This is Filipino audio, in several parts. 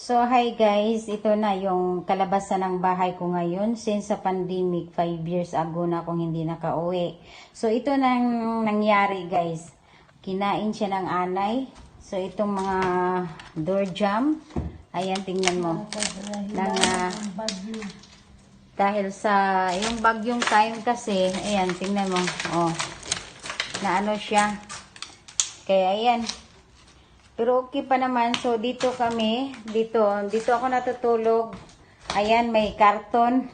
So, hi guys, ito na yung kalabasan ng bahay ko ngayon since sa pandemic, 5 years ago na akong hindi nakauwi. So, ito nang nangyari guys. Kinain siya ng anay. So, itong mga door jam, ayan, tingnan mo. Dahil sa yung bagyong time kasi, ayan, tingnan mo. Oh, na ano siya. Kaya ayan. Pero okay pa naman. So, dito kami. Dito ako natutulog. Ayan, may karton.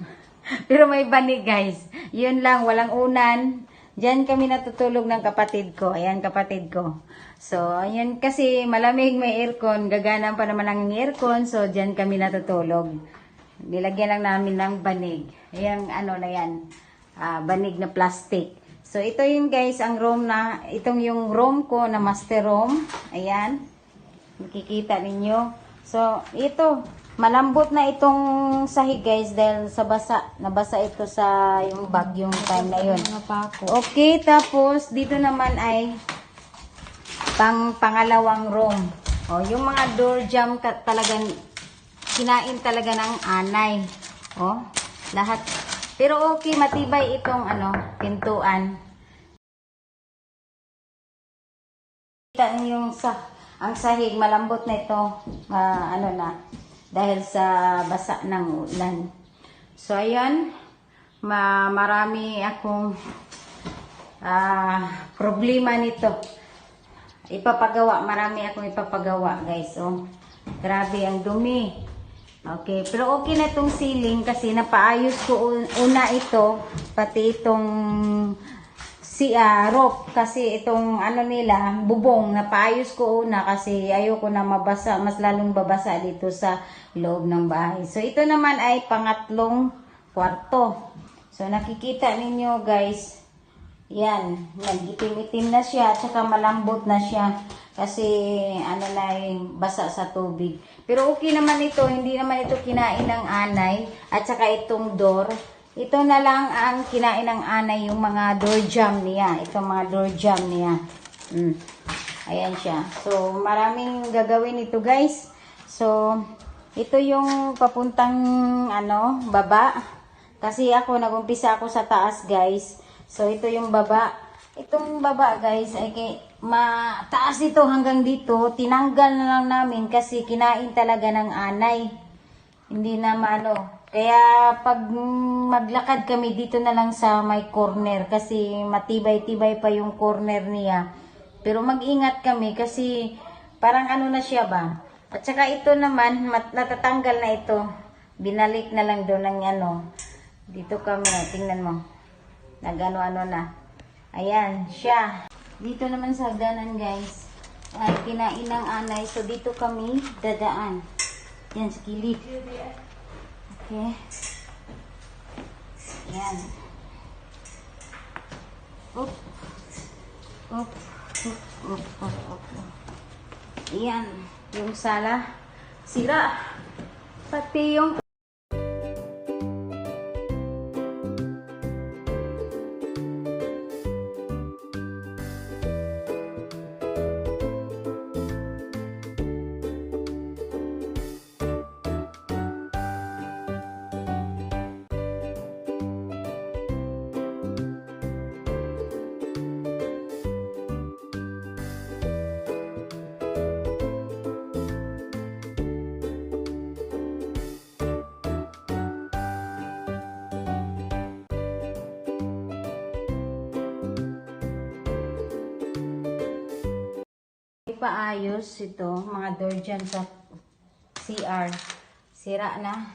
Pero may banig, guys. Yun lang, walang unan. Diyan kami natutulog ng kapatid ko. Ayan, kapatid ko. So, ayan kasi malamig, may aircon. Gagana pa naman ang aircon. So, diyan kami natutulog. Nilagyan lang namin ng banig. Ayan, ano na yan. Banig na plastic. So, ito yung guys, ang room na, itong yung room ko na master room. Ayan. Makikita ninyo. So, ito. Malambot na itong sahig guys dahil sa basa. Nabasa ito sa yung bagyong time na yun. Okay, tapos dito naman ay pangalawang room. O, yung mga door jam talagang kinain talaga ng anay. O, lahat. Pero okay, matibay itong pintuan. Kita yung ang sahig, malambot na ito. Dahil sa basa ng ulan. So, ayan. Marami akong problema nito. Marami akong ipapagawa, guys. So, grabe ang dumi. Okay, pero okay na itong ceiling kasi napaayos ko una ito, pati itong roof kasi itong nila, bubong, napaayos ko una kasi ayoko na mabasa, mas lalong babasa dito sa loob ng bahay. So ito naman ay pangatlong kwarto. So nakikita ninyo guys, yan, nag-itim-itim na siya at saka malambot na siya. Kasi basa sa tubig. Pero okay naman ito, hindi naman ito kinain ng anay. At saka itong door. Ito na lang ang kinain ng anay, yung mga door jam niya. Itong mga door jam niya. Ayan siya. So, maraming gagawin ito guys. So, ito yung papuntang baba. Kasi nag-umpisa ako sa taas guys. So, ito yung baba. Itong baba guys ay mataas ito hanggang dito. Tinanggal na lang namin kasi kinain talaga ng anay. Hindi na Kaya pag maglakad kami dito na lang sa may corner kasi matibay-tibay pa yung corner niya. Pero mag-ingat kami kasi parang na siya ba. At saka ito naman natatanggal na ito. Binalik na lang doon ng Dito kami, tingnan mo. Nag-ano na. Ayan, siya. Dito naman sa hagdanan guys, ay kinain ng anay. So dito kami dadaan. Yan, sa kilid. Okay. Yan. Up. Up. Up. Up. Up. Yan. Yung sala. Sira. Pati yung paayos ito, mga door dyan sa CR. Sira na.